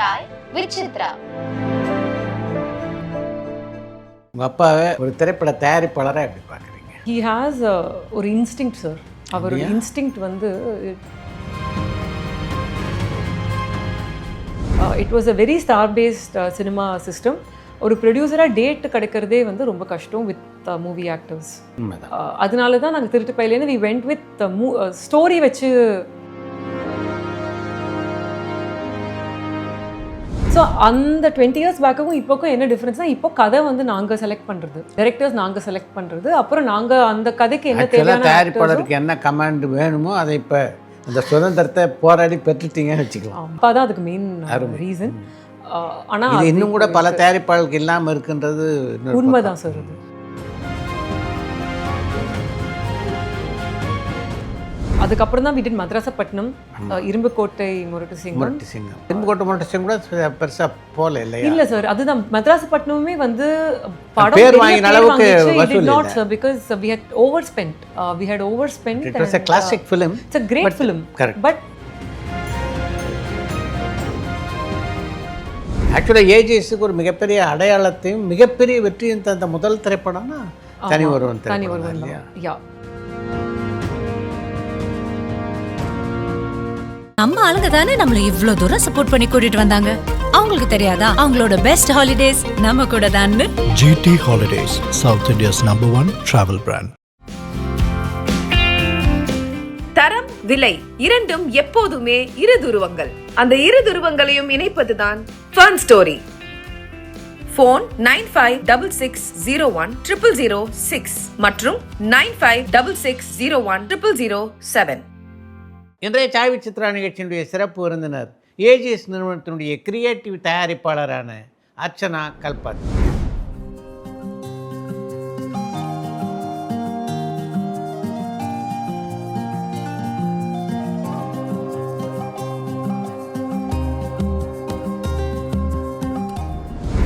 Sai with Chitra. உங்கள் அப்பாவை ஒரு திரைப்பட தயாரிப்பாளராக எப்படி பார்க்குறீங்க? He has ஒரு இன்ஸ்டிங்க்ட் சார். அவரோட இன்ஸ்டிங்க்ட் வந்து it was a very star based cinema system. ஒரு ப்ரொடியூசராக டேட் கிடைக்கிறதே வந்து ரொம்ப கஷ்டம் வித் மூவி ஆக்டர்ஸ். அதனால தான் நாங்கள் திருட்டுப்பையிலேருந்து வி வெண்ட் வித் ஸ்டோரி வச்சு. ஸோ அந்த 20 years பேக்கும் இப்போக்கும் என்ன டிஃப்ரென்ஸ்னால், இப்போ கதை வந்து நாங்கள் செலக்ட் பண்ணுறது, டைரக்டர்ஸ் நாங்கள் செலக்ட் பண்ணுறது, அப்புறம் நாங்கள் அந்த கதைக்கு என்ன தேவையான தயாரிப்பாளருக்கு என்ன கமாண்ட் வேணுமோ அதை இப்போ அந்த சுதந்திரத்தை போராடி பெற்றுட்டீங்கன்னு வச்சுக்கலாம். அப்போ தான் அதுக்கு மெயின் ரீசன். ஆனால் இன்னும் கூட பல தயாரிப்பாளருக்கு இல்லாமல் இருக்குன்றது உண்மைதான் சார். அது அதுக்கப்புறம் தான் வீட்டு மதராசப்பட்டினம், இரும்புக்கோட்டை, முரட்டு சிங்கம். இரும்புக்கோட்டை முரட்டு சிங்கம் கூட பெருசாக போல இல்லை. இல்லை சார், அதுதான் மதராசப்பட்டினமே வந்து படம் பேர் வாங்கின அளவுக்கு வசூல் not sir, because we had overspent. It was a classic film. It's a great film. Correct. But ஆக்சுவலாக ஏஜிஎஸ்க்கு ஒரு மிகப்பெரிய அடையாளத்தையும் மிகப்பெரிய வெற்றியும் தந்த முதல் திரைப்படம்னா தனி ஒருவன் இல்லையா? யா, நம்ம ஆளுங்க தானே நம்மள இவ்ளோ தூரம் சப்போர்ட் பண்ணி கூட்டிட்டு வந்தாங்க. அவங்களுக்கு தெரியாதா அவங்களோட பெஸ்ட் ஹாலிடேஸ் நம்ம கூட தான்னு? GT Holidays, South India's #1 travel brand. தரம், விலை இரண்டும் எப்போதுமே இரு துருவங்கள். அந்த இரு துருவங்களையும் இணைப்பதுதான் Fun Story. ஃபோன் 9566010006 மற்றும் 9566010007. இன்றைய சாய் வித் சித்ரா நிகழ்ச்சியினுடைய சிறப்பு விருந்தினர் ஏஜிஎஸ் நிறுவனத்தினுடைய கிரியேட்டிவ் தயாரிப்பாளரான அர்ச்சனா கல்பாத்தி.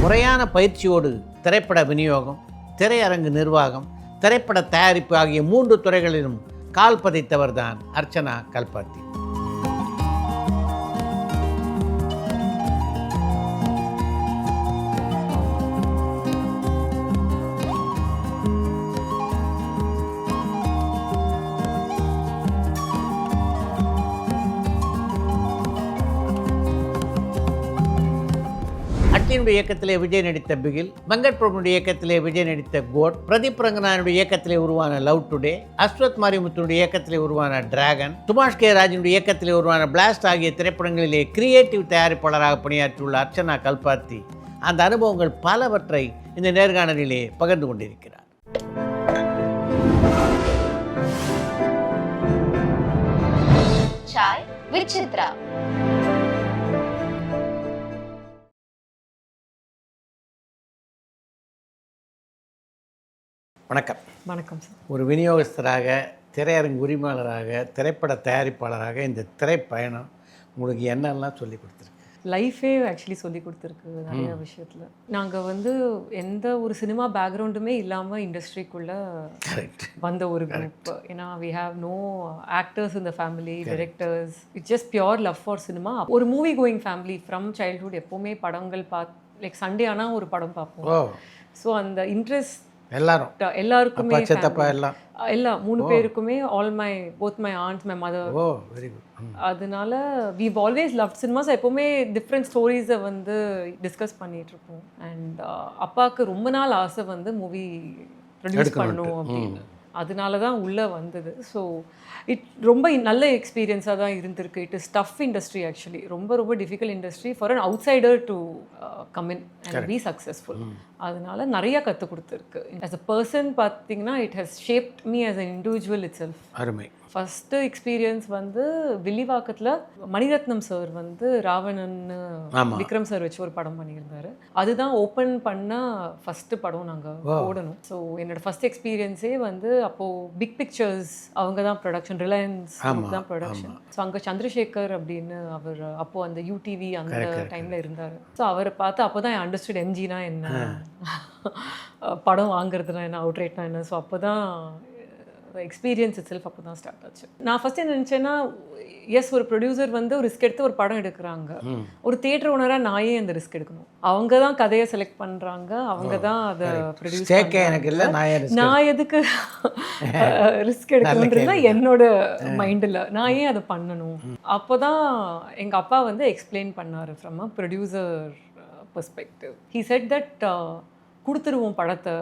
முறையான பயிற்சியோடு திரைப்பட விநியோகம், திரையரங்கு நிர்வாகம், திரைப்பட தயாரிப்பு ஆகிய 3 துறைகளிலும் கால் பதித்தவர் தான் அர்ச்சனா கல்பாத்தி. அட்லியினுடைய இயக்கத்திலே விஜய் நடித்த பிகில், வெங்கட் பிரபுடைய இயக்கத்திலே விஜய் நடித்த கோட், பிரதீப் ரங்கநாதனுடைய இயக்கத்திலே உருவான லவ் டுடே, அஸ்வத் மாரிமுத்துடைய இயக்கத்திலே உருவான டிராகன், சுபாஷ் கே ராஜனுடைய இயக்கத்திலே உருவான பிளாஸ்ட் ஆகிய திரைப்படங்களிலே கிரியேட்டிவ் தயாரிப்பாளராக பணியாற்றியுள்ள அர்ச்சனா கல்பாத்தி அந்த அனுபவங்கள் பலவற்றை இந்த நேர்காணலிலே பகிர்ந்து கொண்டிருக்கிறார். சாய் வித் சித்ரா. வணக்கம். வணக்கம் சார். ஒரு விநியோகஸ்தராக, திரையரங்கு உரிமையாளராக, திரைப்பட தயாரிப்பாளராக இந்த திரைப்பயணம் உங்களுக்கு என்னெல்லாம் சொல்லி கொடுத்துருக்கு? லைஃபே ஆக்சுவலி சொல்லி கொடுத்துருக்கு நிறைய விஷயத்தில். நாங்கள் வந்து எந்த ஒரு சினிமா பேக்ரவுண்டுமே இல்லாமல் இண்டஸ்ட்ரிக்குள்ளே வந்த ஒரு குரூப். ஏன்னா we have no actors in the family, directors. It's just pure love for cinema. ஒரு movie going family from childhood. எப்போவுமே படங்கள் லைக் சண்டே ஆனால் ஒரு படம் பார்ப்போம். ஸோ அந்த இன்ட்ரெஸ்ட் எல்லாருக்குமே, எல்லாம் 3 பேருக்குமே, both my aunts, my mother. Very good. அதனால we've always loved cinemas. எப்பவுமே டிஃப்ரெண்ட் ஸ்டோரிஸை வந்து டிஸ்கஸ் பண்ணிட்டு இருப்போம். அண்ட் அப்பாவுக்கு ரொம்ப நாள் ஆசை வந்து மூவி ப்ரொடியூஸ் பண்ணணும் அப்படின்னு. அதனால தான் உள்ளே வந்தது. ஸோ ரொம்ப நல்ல எக்ஸ்பீரியன்ஸாக தான் இருந்திருக்கு. It is tough industry actually. ரொம்ப difficult industry for an outsider to come in and be successful. அதனால நிறையா கற்றுக் கொடுத்துருக்கு. ஆஸ் அ பர்சன் பார்த்தீங்கன்னா it has shaped me as an individual itself. அருமை. ஃபஸ்ட்டு எக்ஸ்பீரியன்ஸ் வந்து வில்லிவாக்கத்தில் மணிரத்னம் சார் வந்து ராவணன் விக்ரம் சார் வச்சு ஒரு படம் பண்ணியிருந்தாரு. அதுதான் ஓப்பன் பண்ண ஃபஸ்ட்டு படம் நாங்கள் ஓடணும். ஸோ என்னோட ஃபஸ்ட் எக்ஸ்பீரியன்ஸே வந்து அப்போது பிக் பிக்சர்ஸ் அவங்க தான் ப்ரொடக்ஷன், ரிலையன்ஸ் தான் ப்ரொடக்ஷன். ஸோ அங்கே சந்திரசேகர் அப்படின்னு அவர் அப்போது அந்த யூடிவி அந்த டைமில் இருந்தார். ஸோ அவரை பார்த்து அப்போ தான் அண்டர்ஸ்டுட் எம்ஜினா என்ன, படம் வாங்குறதுனா என்ன, அவுட்ரேட்னா என்ன. ஸோ அப்போ தான் எக்ஸ்பீரியன்ஸ் இட் செல்ஃப் அப்போ தான் ஸ்டார்ட் ஆச்சு. நான் ஃபஸ்ட் என்ன நினச்சேன்னா, எஸ் ஒரு ப்ரொடியூசர் வந்து ஒரு ரிஸ்க் எடுத்து ஒரு படம் எடுக்கிறாங்க, ஒரு தியேட்டர் ஓனராக நான் ஏன் அந்த ரிஸ்க் எடுக்கணும்? அவங்க தான் கதையை செலக்ட் பண்ணுறாங்க, அவங்க தான் அதை ப்ரொடியூஸ் எனக்கு இல்லை, நான் எதுக்கு ரிஸ்க் எடுக்கணுன்றது என்னோட மைண்டில், நான் ஏன் அதை பண்ணணும்? அப்போ தான் எங்கள் அப்பா வந்து எக்ஸ்பிளைன் பண்ணார் from a producer perspective. He set that கொடுத்துருவோம் படத்தை,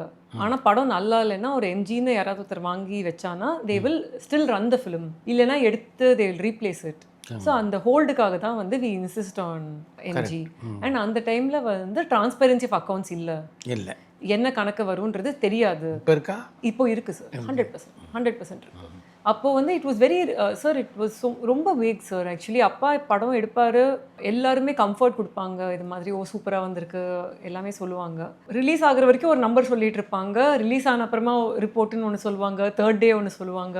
ஆனால் படம் நல்லா இல்லைன்னா ஒரு எம்ஜின்னு யாராவது ஒருத்தர் வாங்கி வச்சானா they will still run the film, இல்லைன்னா எடுத்து they will replace it. So அந்த ஹோல்டுக்காக தான் வந்து we insist on MG. And அந்த டைமில் வந்து டிரான்ஸ்பரன்சி ஆஃப் அக்கௌண்ட்ஸ் இல்லை, என்ன கணக்கு வரும்ன்றது தெரியாது. இப்போ இருக்குது சார், 100% இருக்கு. அப்போது வந்து it was very sir, it was ரொம்ப வேக் சார். ஆக்சுவலி அப்பா படம் எடுப்பார், எல்லாருமே கம்ஃபர்ட் கொடுப்பாங்க, இது மாதிரி ஓ சூப்பராக வந்திருக்கு எல்லாமே சொல்லுவாங்க. ரிலீஸ் ஆகிற வரைக்கும் ஒரு நம்பர் சொல்லிட்டு இருப்பாங்க, ரிலீஸ் ஆன அப்புறமா ரிப்போர்ட்டுன்னு ஒன்று சொல்லுவாங்க, தேர்ட் டே ஒன்று சொல்லுவாங்க,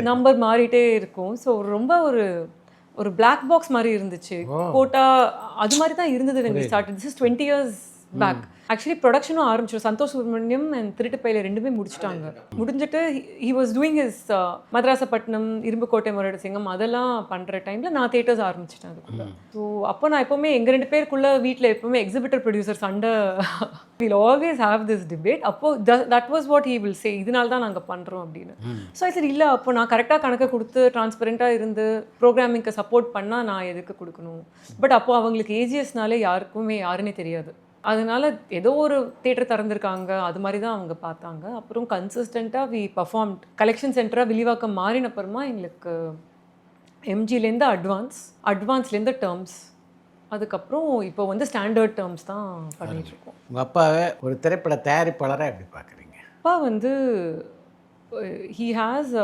நம்பர் மாறிட்டே இருக்கும். ஸோ ரொம்ப ஒரு பிளாக் பாக்ஸ் மாதிரி இருந்துச்சு. கோட்டா அது மாதிரி தான் இருந்தது when we started. This is 20 years back. Actually ப்ரொடக்ஷனும் ஆரம்பிச்சிடும். சந்தோஷ் சுப்ரமணியம் அண்ட் திருட்டுப்பையில ரெண்டுமே முடிச்சுட்டாங்க. முடிஞ்சிட்டு he was doing his Madrasapattinam, Irumbukottai, Murattu Singam அதெல்லாம் பண்ணுற டைமில் நான் தியேட்டர்ஸ் ஆரம்பிச்சிட்டேன் அதுக்குள்ள. ஸோ அப்போ நான் எப்போவுமே எங்கள் 2 பேருக்குள்ளே வீட்டில் எப்போவுமே எக்ஸிபிட்டர் ப்ரொடியூசர் சண்டை, will always have this debate. அப்போது that was what he will say, இதனால தான் நாங்கள் பண்ணுறோம் அப்படின்னு. ஸோ சரி இல்லை, அப்போ நான் கரெக்டாக கணக்கை கொடுத்து டிரான்ஸ்பரண்ட்டாக இருந்து ப்ரோக்ராமிங்க்கு சப்போர்ட் பண்ணால் நான் எதுக்கு கொடுக்கணும்? பட் அப்போது அவங்களுக்கு ஏஜிஎஸ்னாலே யாருன்னே தெரியாது. அதனால ஏதோ ஒரு தியேட்டர் திறந்துருக்காங்க அது மாதிரி தான் அவங்க பார்த்தாங்க. அப்புறம் கன்சிஸ்டண்ட்டாக வி பர்ஃபார்ம். கலெக்ஷன் சென்டராக வில்லிவாக்கம் மாறினப்புறமா எங்களுக்கு எம்ஜிலேருந்து அட்வான்ஸ்லேருந்து டேர்ம்ஸ், அதுக்கப்புறம் இப்போ வந்து ஸ்டாண்டர்ட் டேர்ம்ஸ் தான் பண்ணிகிட்ருக்கோம். உங்கள் அப்பாவை ஒரு திரைப்பட தயாரிப்பாளராக எப்படி பார்க்குறீங்க? அப்பா வந்து ஹீ ஹேஸ்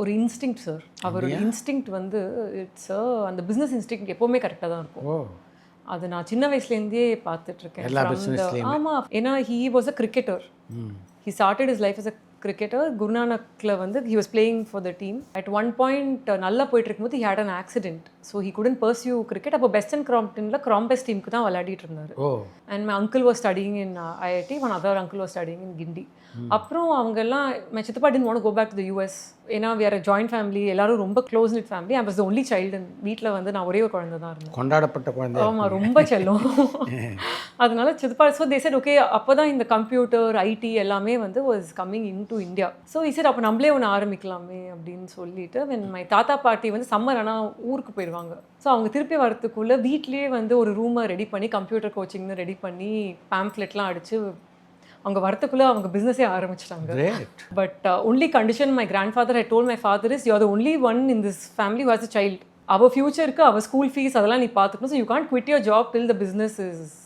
ஒரு இன்ஸ்டிங்க்ட் சார். அவரோட இன்ஸ்டிங்க்ட் வந்து இட்ஸ் அந்த பிஸ்னஸ் இன்ஸ்டிங்க்ட் எப்போவுமே கரெக்டாக தான் இருக்கும். அது நான் சின்ன வயசுலேருந்தே பார்த்துட்ருக்கேன். ஆமாம், ஏன்னா he was a cricketer. He started his life as a cricketer. குருநானக்கில் வந்து he was playing for the team. At one point நல்லா போயிட்டு இருக்கும்போது he had an accident. So he couldn't pursue cricket. அப்போ பெஸ்ட் அண்ட் கிராம்ப்டனில் கிராம்பெஸ்ட் டீமுக்கு தான் விளையாடிட்டு இருந்தார். And my uncle was studying in IIT, one other uncle was studying in Guindy. அப்புறம் அவங்கெல்லாம் மை சித்தப்பா didn't want to go back to the US. ஏன்னா we are a joint family, எல்லாரும் ரொம்ப close knit family. I was the only child. வீட்டில் வந்து நான் ஒரே ஒரு குழந்தை தான் இருந்தேன், கொண்டாடப்பட்ட குழந்தை. ஆமாம், ரொம்ப செல்லம். அதனால சித்தப்பா ஸோ தே said ஓகே. அப்போ தான் இந்த கம்ப்யூட்டர் ஐடி எல்லாமே வந்து was coming in to India. So he said அப்போ நம்மளே ஒன்று ஆரம்பிக்கலாமே அப்படின்னு சொல்லிட்டு when my தாத்தா பாட்டி வந்து சம்மர் ஆனால் ஊருக்கு போயிடுவாங்க. ஸோ அவங்க திருப்பி வரத்துக்குள்ளே வீட்லேயே வந்து ஒரு ரூமை ரெடி பண்ணி கம்ப்யூட்டர் கோச்சிங்னு ரெடி பண்ணி பேம்ப்ளெட்லாம் அடித்து அவங்க வரத்துக்குள்ளே அவங்க பிஸ்னஸே ஆரம்பிச்சிட்டாங்க. But only condition my grandfather I told my father is you are the only one in this family who has a child. அவள் ஃபியூச்சருக்கு அவள் ஸ்கூல் ஃபீஸ் அதெல்லாம் நீ பார்த்துக்கணும். So you can't quit your job till the business is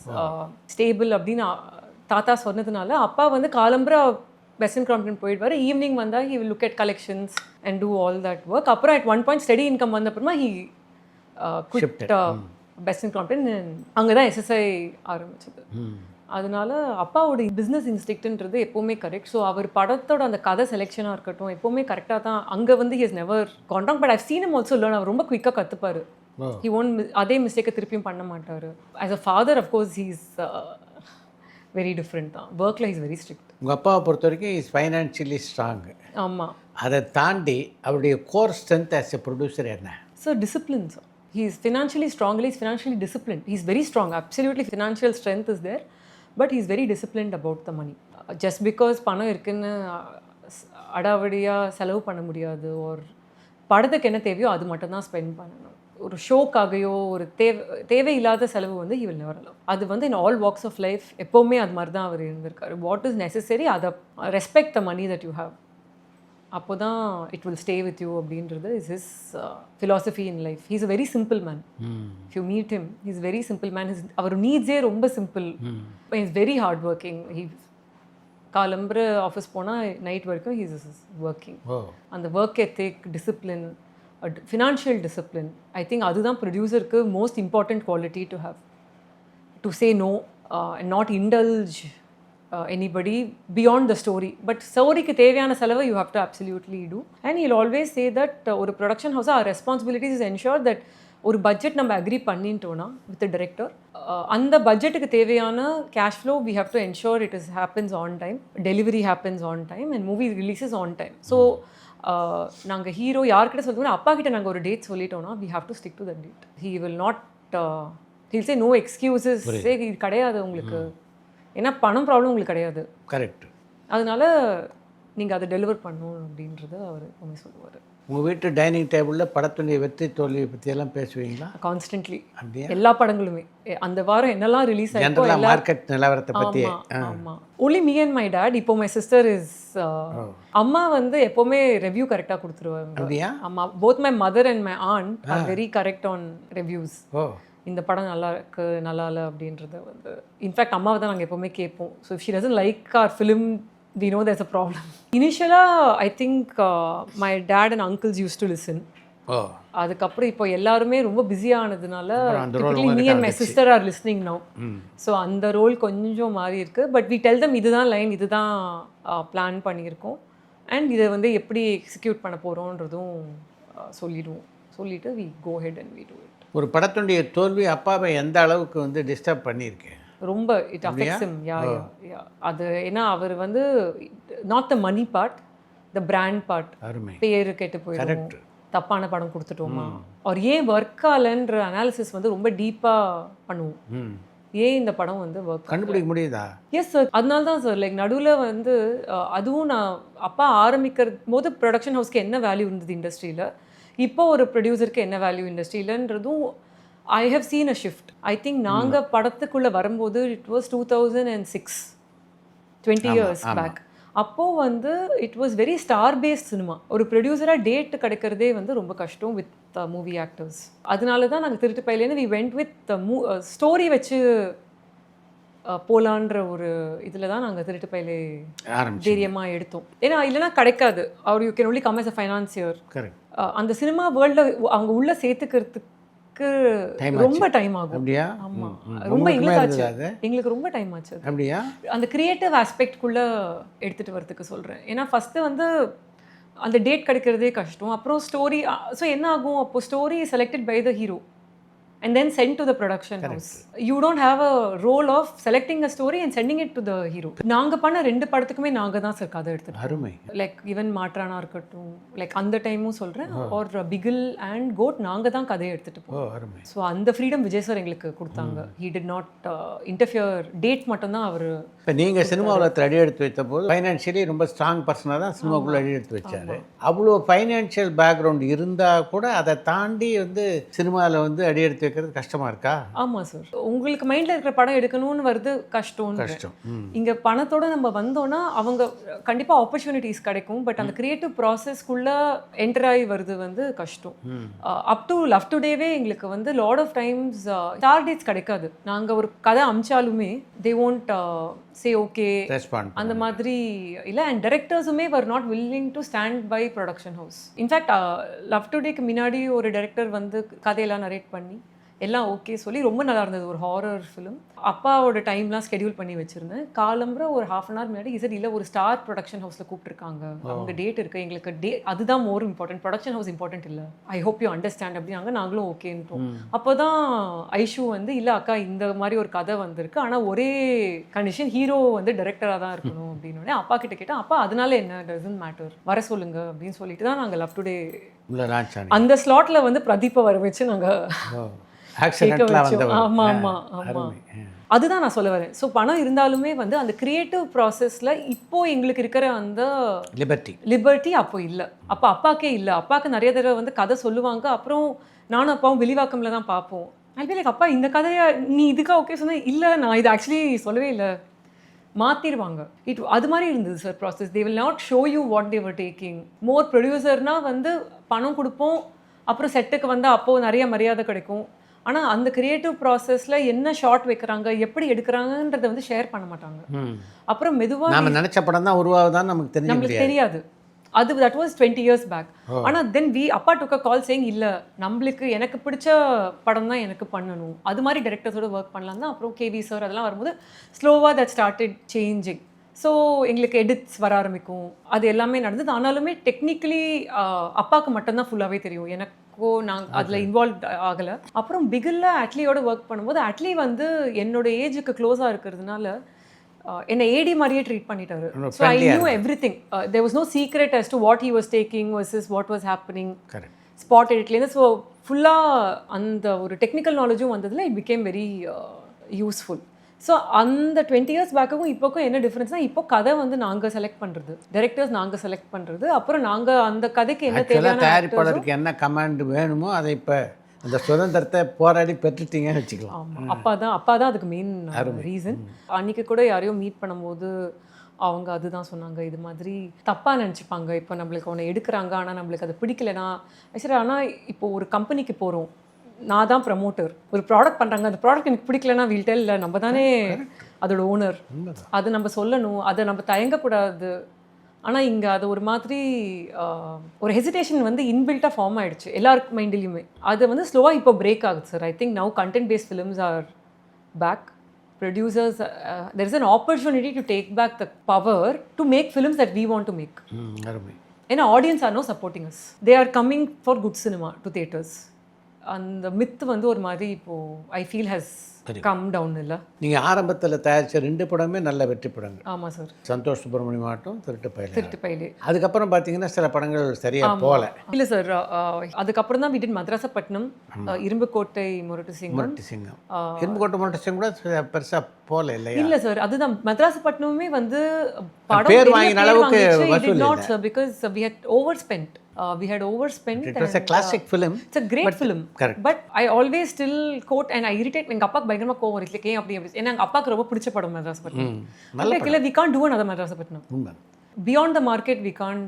stable அப்படின்னு தாத்தா சொன்னதுனால அப்பா வந்து காலம்புரை வெஸ்டர்ன் கிராம்ப்டன் போயிடுவார். ஈவினிங் வந்தால் he will look at collections and do all that work. அப்புறம் at one point study income வந்த அப்புறமா ஹி குவிட் வெஸ்டர்ன் கிராம்ப்டன். அங்கே தான் எஸ்எஸ்ஐ ஆரம்பிச்சது. அதனால அப்பாவோட பிஸ்னஸ் இன்ஸ்டிக்ட்ன்றது எப்போவுமே கரெக்ட். ஸோ அவர் படத்தோட அந்த கதை செலெக்ஷனாக இருக்கட்டும் எப்போவுமே கரெக்டாக தான். அங்கே வந்து he has never contact. But I've seen him also learn. அவர் ரொம்ப குயிக்காக கற்றுப்பார். ஹி ஒன்ட் அதே மிஸ்டேக்கை திருப்பியும் பண்ண மாட்டார். As a father of course he is very different தான். ஒர்க்கில் இஸ் வெரி ஸ்ட்ரிக்ட். உங்கள் அப்பாவை பொறுத்த வரைக்கும் இஸ் ஃபைனான்ஷியலி ஸ்ட்ராங்கு. ஆமாம். அதை தாண்டி அவருடைய core strength as a producer என்ன? Sir discipline sir. He is financially strong. Is financially discipline. He is very strong. Absolutely financial strength is there. But he is very disciplined about the money. Just because பணம் இருக்குன்னு அடாவடியாக செலவு பண்ண முடியாது. ஒரு படத்துக்கு என்ன தேவையோ அது மட்டும்தான் ஸ்பெண்ட் பண்ணணும். ஒரு ஷோக்காகையோ ஒரு தேவையில்லாத செலவு வந்து ஹி வில் நெவர் அலோவ். அது வந்து in all walks of life எப்போவுமே அது மாதிரி தான் அவர் இருந்திருக்காரு. வாட் இஸ் நெசசரி அதை respect the money that you have. அப்போ தான் it will stay with you அப்படின்றது is his philosophy in life. He is a very simple man. If you meet him he is very simple man. அவர் நீட்ஸே ரொம்ப simple. He is very hard working. He காலம்புற office போனால் night வரைக்கும் he is working. அந்த work ethic, discipline, financial discipline, I think அதுதான் ப்ரொடியூசருக்கு most important quality to have. To say no and not indulge anybody beyond the story. But storyக்கு தேவையான செலவு you have to absolutely do. And he'll always say that ஒரு production house our responsibility is ensure that ஒரு budget நம்ம agree பண்ணிட்டோன்னா with director, அந்த பட்ஜெட்டுக்கு தேவையான cash flow we have to ensure it is happens on time, delivery happens on time and movie releases on time. So நாங்கள் hero யார்கிட்ட சொல்லுவோம், அப்பா கிட்ட நாங்கள் ஒரு டேட் சொல்லிட்டோம்னா we have to stick to the date. He will not he'll say no excuses, இது கிடையாது உங்களுக்கு, ஏன்னா பணம் ப்ராப்ளம் உங்களுக்கு கிடையாது. கரெக்ட். அதனால நீங்கள் அதை டெலிவர் பண்ணணும் அப்படின்றத அவர் எப்பவுமே சொல்லுவார். உங்கள் வீட்டு டைனிங் டேபிளில் படத்துடைய வெற்றி தோல்வியை பற்றியெல்லாம் பேசுவீங்களா? கான்ஸ்டன்ட்லி. அப்படியே எல்லா படங்களுமே அந்த வாரம் என்னெல்லாம் ரிலீஸ் ஆகிருக்கோ மார்க்கெட் நிலவரத்தை பற்றி. ஆமாம். Only me and my dad. இப்போ மை சிஸ்டர் இஸ் அம்மா வந்து எப்போவுமே ரிவ்யூ கரெக்டாக கொடுத்துருவாங்க. அப்படியா? ஆமாம். Both my mother and my and are very correct on reviews. இந்த படம் நல்லா இருக்கு நல்லா இல்லை அப்படின்றத வந்து இன்ஃபேக்ட் அம்மாவை தான் நாங்கள் எப்போவுமே கேட்போம். So if she doesn't like our film we know there's a problem. Initially I think my dad and uncles used to listen. அதுக்கப்புறம் இப்போ எல்லாருமே ரொம்ப பிஸியானதுனால me and my sister are listening now. So அந்த ரோல் கொஞ்சம் மாறி இருக்கு. But we tell them இதுதான் line, இதுதான் பிளான் பண்ணியிருக்கோம் அண்ட் இதை வந்து எப்படி எக்ஸிக்யூட் பண்ண போகிறோன்றதும் சொல்லிட்டு we go ahead and we do it. ஒரு படத்துடைய தோல்வி அப்பாவை எந்த அளவுக்கு வந்து டிஸ்டர்ப் பண்ணியிருக்கேன்? ரொம்ப இட் அஃபெக்ட்ஸ் ஹிம். யா அது ஏன்னா அவர் வந்து not the money part, the brand part. பேரு கெட்டு போயிடும், தப்பான படம் கொடுத்துட்டோமா, அவர் ஏன் ஒர்க் ஆகலன்ற அனாலிசிஸ் வந்து ரொம்ப டீப்பாக பண்ணுவோம். ஏன் இந்த படம் வந்து ஒர்க் கண்டுபிடிக்க முடியுதா? Yes sir. அதனால தான் சார் லைக் நடுவில் வந்து அதுவும் நான் அப்பா ஆரம்பிக்கிற போது ப்ரொடக்ஷன் ஹவுஸ்க்கு என்ன வேல்யூ இருந்தது இண்டஸ்ட்ரியில், இப்போ ஒரு ப்ரொடியூசருக்கு என்ன value இண்டஸ்ட்ரியிலன்றதும் I have seen a shift. I think நாங்கள் படத்துக்குள்ளே வரும்போது இட் வாஸ் 2006, 20 years back. அப்போது வந்து it was very star based cinema. ஒரு ப்ரொடியூசராக டேட் கிடைக்கிறதே வந்து ரொம்ப கஷ்டம் வித் மூவி ஆக்டர்ஸ். அதனால தான் நாங்கள் திருட்டு பையிலேருந்து வி வெண்ட் வித் ஸ்டோரி வச்சு போலான்ற ஒரு இதில் தான் நாங்கள் திருட்டு பையிலே தைரியமாக எடுத்தோம். ஏன்னா இல்லைனா கிடைக்காது. அவர் you can only come as a financier. அந்த சினிமா வேர்ல்டில் அவங்க உள்ளே சேர்த்துக்கிறதுக்கு ரொம்ப டைம் ஆகும். ஆமா, ரொம்ப எங்களுக்கு ரொம்ப டைம் ஆச்சு. அப்படியா? அந்த கிரியேட்டிவ் ஆஸ்பெக்ட்குள்ள எடுத்துட்டு வரதுக்கு சொல்றேன். ஏன்னா ஃபர்ஸ்ட் வந்து அந்த டேட் கிடைக்கிறதே கஷ்டம். அப்புறம் ஸ்டோரி, ஸோ என்ன ஆகும், அப்போ story selected by the hero and then sent to the production house. You don't have a role of selecting a story and sending it to the hero. நாங்க பண்ண ரெண்டு படத்துக்குமே நாங்க தான் சார் கதை எடுத்துட்டோம். அருமை. லைக் ஈவன் மாற்றானா இருக்கட்டும், லைக் அந்த டைமும் சொல்றேன், ஆர் பிகில் அண்ட் கோட் நாங்க தான் கதையை எடுத்துட்டு போவோம். அருமை. ஸோ அந்த ஃப்ரீடம் விஜய் சார் எங்களுக்கு கொடுத்தாங்க. he did not interfere. Date மட்டும் தான் அவர். இப்போ நீங்கள் சினிமாவில் அடி எடுத்து வைத்த போது ஃபைனான்ஷியலி ரொம்ப ஸ்ட்ராங் பர்சனாக தான் சினிமாக்குள்ளே அடி எடுத்து வச்சாரு. அவ்வளோ ஃபைனான்ஷியல் பேக்ரவுண்ட் இருந்தால் கூட அதை தாண்டி வந்து சினிமாவில் வந்து அடி எடுத்து வைக்கிறது கஷ்டமா இருக்கா? ஆமா சார். உங்களுக்கு மைண்ட்ல இருக்கிற படம் எடுக்கணும்னு வருது கஷ்டம். இங்க பணத்தோட நம்ம வந்தோம்னா அவங்க கண்டிப்பா ஆப்பர்ச்சுனிட்டிஸ் கிடைக்கும். பட் அந்த கிரியேட்டிவ் ப்ராசஸ்க்குள்ள என்டர் ஆகி வருது வந்து கஷ்டம். அப் டு லவ் டுடேவே எங்களுக்கு வந்து லாட் ஆஃப் டைம்ஸ் டார்கெட்ஸ் கிடைக்காது. நாங்க ஒரு கதை அமிச்சாலுமே தே won't say okay அந்த மாதிரி இல்லை. அண்ட் டைரக்டர்ஸுமே were not willing to stand by production house. In fact Love டுடேக்கு முன்னாடி ஒரு டைரக்டர் வந்து கதையெல்லாம் நரேட் பண்ணி எல்லாம் ஓகே சொல்லி ரொம்ப நல்லா இருந்தது. ஒரு ஹாரர் ஃபிலிம். அப்பாவோட டைம்லாம் ஸ்கெடியூல் பண்ணி வச்சுருந்தேன். காலம்புற ஒரு 1/2 hour முன்னாடி இசட் இல்லை ஒரு ஸ்டார் ப்ரொடக்ஷன் ஹவுஸில் கூப்பிட்டுருக்காங்க, அவங்க டேட் இருக்குது எங்களுக்கு, அதுதான் more important, production house important இல்லை, ஐ ஹோப் யூ அண்டர்ஸ்டாண்ட் அப்படின்னாங்க. நாங்களும் ஓகேன்ட்டோம். அப்போ தான் ஐஷு வந்து இல்லை அக்கா இந்த மாதிரி ஒரு கதை வந்திருக்கு, ஆனால் ஒரே கண்டிஷன் ஹீரோ வந்து டைரக்டராக தான் இருக்கணும் அப்படின்னு அப்பா கிட்ட கேட்டேன். அப்பா அதனால என்ன, டசன்ட் மேட்டர், வர சொல்லுங்க அப்படின்னு சொல்லிட்டு தான் நாங்கள் லவ் டுடே அந்த ஸ்லாட்டில் வந்து பிரதீப்பை வர வச்சு நாங்கள் அதுதான் நான் சொல்ல வரேன். ஸோ பணம் இருந்தாலுமே வந்து அந்த கிரியேட்டிவ் ப்ராசஸில் இப்போ எங்களுக்கு இருக்கிற அந்த லிபர்ட்டி அப்போ இல்லை. அப்போ அப்பாக்கே இல்லை. அப்பாவுக்கு நிறைய தடவை வந்து கதை சொல்லுவாங்க. அப்புறம் நானும் அப்பாவும் வெளிவாக்கம்ல தான் பார்ப்போம். லைக் அப்பா இந்த கதையை நீ இதுக்காக ஓகே சொன்ன, இல்லை நான் இது ஆக்சுவலி சொல்லவே இல்லை, மாற்றிடுவாங்க. அது மாதிரி இருந்தது sir process. They will not show you what they were taking. More ப்ரொடியூசர்னால் வந்து பணம் கொடுப்போம், அப்புறம் செட்டுக்கு வந்து அப்போது நிறைய மரியாதை கிடைக்கும். ஆனால் அந்த கிரியேட்டிவ் ப்ராசஸில் என்ன ஷார்ட் வைக்கிறாங்க, எப்படி எடுக்கிறாங்கன்றதை வந்து ஷேர் பண்ண மாட்டாங்க. அப்புறம் மெதுவாக நம்ம நினச்ச படம் தான் உருவாகுதான்னு நமக்கு தெரியாது. அது தட் வாஸ் 20 years பேக். ஆனால் தென் அப்பா டுக் அ கால் சேயிங் இல்லை நம்மளுக்கு எனக்கு பிடிச்ச படம் தான் எனக்கு பண்ணணும், அது மாதிரி டைரக்டர்ஸோட ஒர்க் பண்ணலாம் தான். அப்புறம் கேவி சார் அதெல்லாம் வரும்போது ஸ்லோவாக தட் ஸ்டார்டட் சேஞ்சிங். ஸோ எங்களுக்கு எடிட்ஸ் வர ஆரம்பிக்கும், அது எல்லாமே நடந்தது. ஆனாலுமே டெக்னிக்கலி அப்பாவுக்கு மட்டும்தான் ஃபுல்லாகவே தெரியும், எனக்கோ நாங்கள் அதில் இன்வால்வ் ஆகலை. அப்புறம் பிகிலில் அட்லியோட ஒர்க் பண்ணும்போது அட்லி வந்து என்னோட ஏஜுக்கு க்ளோஸாக இருக்கிறதுனால என்னை ஏடி மாதிரியே ட்ரீட் பண்ணிட்டாரு. So I knew everything. There was no secret as to what he was taking versus what was happening. Spot எடிட்லேருந்து. ஸோ ஃபுல்லாக அந்த ஒரு டெக்னிக்கல் நாலேஜும் வந்ததில் it became very useful. So அந்த 20 years பேக்குக்கும் இப்போக்கும் என்ன டிஃப்ரென்ஸ்னால், இப்போ கதை வந்து நாங்கள் செலக்ட் பண்ணுறது, டைரக்டர்ஸ் நாங்கள் செலக்ட் பண்ணுறது, அப்புறம் நாங்கள் அந்த கதைக்கு என்ன தேவையான தயாரிப்பாளருக்கு என்ன கமாண்ட் வேணுமோ அதை இப்போ அந்த சுதந்திரத்தை போராடி பெற்றுட்டீங்கன்னு வச்சுக்கலாம். ஆமாம், அப்பா தான் அதுக்கு மெயின் ரீசன். அன்றைக்கி கூட யாரையும் மீட் பண்ணும்போது அவங்க அதுதான் சொன்னாங்க, இது மாதிரி தப்பாக நினச்சிப்பாங்க, இப்போ நம்மளுக்கு ஒன்று எடுக்கிறாங்க ஆனால் நம்மளுக்கு அது பிடிக்கலைன்னா. சரி, ஆனால் இப்போது ஒரு கம்பெனிக்கு போகிறோம், நான் தான் ப்ரமோட்டர், ஒரு ப்ராடக்ட் பண்ணுறாங்க, அந்த ப்ராடக்ட் எனக்கு பிடிக்கலன்னா வீல் டெல், இல்லை நம்ம தானே அதோட ஓனர், அது நம்ம சொல்லணும், அதை நம்ம தயங்கக்கூடாது. ஆனால் இங்கே அது ஒரு மாதிரி ஒரு ஹெசிடேஷன் வந்து இன்பில்ட்டாக ஃபார்ம் ஆகிடுச்சு எல்லாருக்கு மைண்ட்லேயுமே. அது வந்து ஸ்லோவாக இப்போ பிரேக் ஆகுது sir. I think now content based films are back. Producers, there is an opportunity to take back the power to make films that we want to make. And audience are now supporting us. They are coming for good cinema to theaters. And the myth வந்து ஒரு மாதிரி இப்போ I feel has come down. இல்லை, நீங்கள் ஆரம்பத்தில் தயாரித்த 2 படமே நல்ல வெற்றி படங்கள். ஆமாம் சார். சந்தோஷ் சுப்ரமணியம் ஆட்டும் திருட்டு பயிலே. அதுக்கப்புறம் பார்த்தீங்கன்னா சில படங்கள் சரியாக போகல. இல்லை சார், அதுக்கப்புறம் தான் we did மதராசப்பட்டினம், இரும்புக்கோட்டை முரட்டு சிங்கம். இரும்புக்கோட்டை முரட்டு சிங்கம் கூட பெருசாக போகல இல்லையா? இல்லை சார், அதுதான் மதராசப்பட்டினமுமே வந்து பேர் வாங்கின அளவுக்கு வசூல் not sir, because we had overspent. We had overspent. It was a classic film. It's a great film. Correct. But I always still quote and I irritate. எங்கள் அப்பாவுக்கு பயங்கரமாக கோவம் இருக்கு, ஏன் அப்படி ஏன்னா எங்கள் அப்பாவுக்கு ரொம்ப பிடிச்ச படம் மதராசப்பட்டினம். இல்லை, we can't do another Madrasapattinam. Beyond the market we can't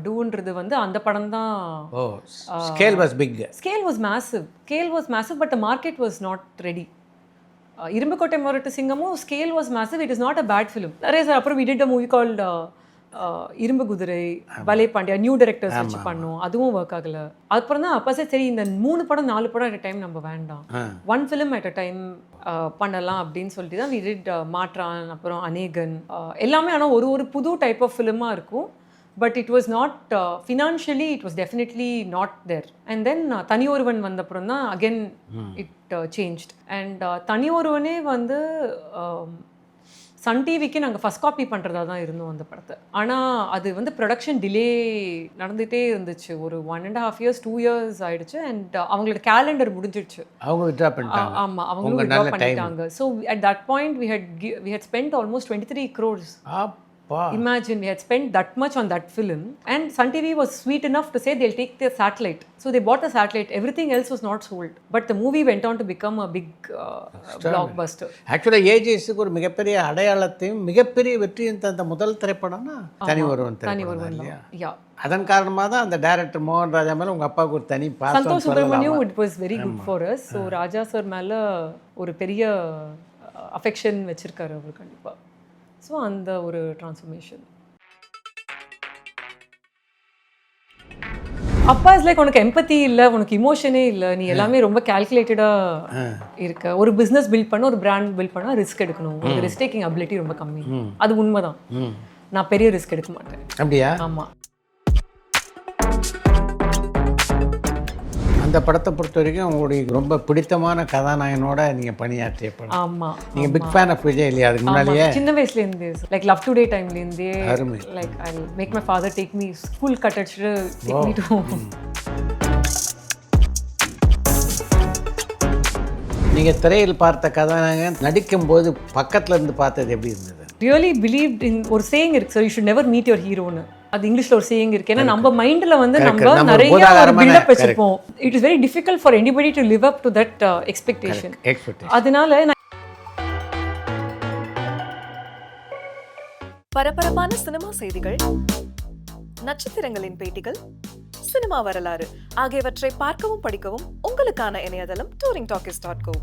doன்றது வந்து அந்த படம் தான். Scale was big. Scale was massive, but the market was not ready. இரும்புக்கோட்டை முரட்டு சிங்கமும் scale was massive. It is not a bad film. நிறைய சார். அப்புறம் we did a movie called இரும்பு குதிரை, பலே பாண்டியா, நியூ டைரக்டர்ஸ் வச்சு பண்ணோம், அதுவும் ஒர்க் ஆகலை. அப்புறம் தான் அப்போ சரி இந்த 3 படம் 4 படம் அட் அ டைம் நம்ம வேண்டாம், 1 ஃபிலிம் அட் அ டைம் பண்ணலாம் அப்படின்னு சொல்லிட்டு தான் we did மாற்றான், அப்புறம் அநேகன் எல்லாமே. ஆனால் ஒரு புது டைப் ஆஃப் ஃபிலிமாக இருக்கும். But it was not financially, it was definitely not there. And then தனி ஒருவன் வந்தப்புறம் தான் again it changed. And தனி ஒருவனே வந்து சன் டிவிக்கு நாங்கள் ஃபஸ்ட் காப்பி பண்ணுறதா தான் இருந்தோம் அந்த படத்தை. ஆனால் அது வந்து ப்ரொடக்ஷன் டிலே நடந்துகிட்டே இருந்துச்சு. ஒரு 1.5 years 2 years ஆகிடுச்சு. அண்ட் அவங்களோட கேலண்டர் முடிஞ்சிடுச்சு. அவங்க வித்ட்ரா பண்ணிட்டாங்க. ஆமாம், அவங்களும் வித்ட்ரா பண்ணிட்டாங்க. So at that point we had spent almost 23 crores. Imagine, we had spent that much on that film, and Sun TV was sweet enough to say they'll take their satellite. So they bought the satellite. Everything else was not sold, but the movie went on to become a big blockbuster. Actually ஏஜிஎஸ்க்கு ஒரு மிகப்பெரிய அடையாளத்தையும் மிகப்பெரிய வெற்றியும் தந்த முதல் திரைப்படம்னா தனி ஒருவன் இல்லையா? அதன் காரணமாக தான் அந்த டைரக்டர் மோகன் ராஜா மேலே உங்கள் அப்பாவுக்கு ஒரு தனி பாசம். Santhosh Subramaniam, it was very good for us. So Raja sir மேலே ஒரு பெரிய அஃபெக்ஷன் வச்சுருக்காரு அவர் கண்டிப்பாக. ஸோ அந்த ஒரு ட்ரான்ஸ்ஃபர்மேஷன். அப்பா இஸ் லைக், உனக்கு எம்பத்தி இல்லை, உனக்கு இமோஷனே இல்லை, நீ எல்லாமே ரொம்ப கால்குலேட்டடாக இருக்க. ஒரு பிஸ்னஸ் பில்ட் பண்ண, ஒரு பிராண்ட் பில்ட் பண்ணால் ரிஸ்க் எடுக்கணும், உங்களுக்கு ரிஸ்க் டேக்கிங் அபிலிட்டி ரொம்ப கம்மி. அது உண்மைதான். நான் பெரிய ரிஸ்க் எடுக்க மாட்டேன். அப்படியா? ஆமாம். அந்த படத்தை பொறுத்த வரைக்கும் உங்களுடைய ரொம்ப பிடித்தமான கதாநாயகனோட நீங்கள் பணியாற்றிய படம். ஆமாம். நீங்கள் பிக் ஃபேன் ஆஃப் விஜய் இல்லையா? அதுக்கு முன்னாடியே சின்ன வயசுலேருந்தே லைக் லவ் டுடே டைம்லேருந்தே like I make my father take me school cut அடிச்சுட்டு டேக் மீ டு. நீங்கள் திரையில் பார்த்த கதாநாயகன் நடிக்கும்போது பக்கத்தில் இருந்து பார்த்தது எப்படி இருந்தது? ரியலி பிலீவ்ட் இன் ஒரு சேயிங் இருக்கு sir, you should never meet your ஹீரோன்னு. அது இங்கிலீஷ்ல ஒரு சேயிங் இருக்கு. ஏன்னா நம்ம மைண்ட்ல வந்து நம்ம நிறைய ஒரு பில்டப் வச்சிருப்போம். It is very difficult for anybody to live up to that expectation. அதனால பரபரப்பான சினிமா செய்திகள், நட்சத்திரங்களின் பேட்டிகள், சினிமா வரலாறு ஆகியவற்றை பார்க்கவும் படிக்கவும் உங்களுக்கான இணையதளம் touringtalkies.co.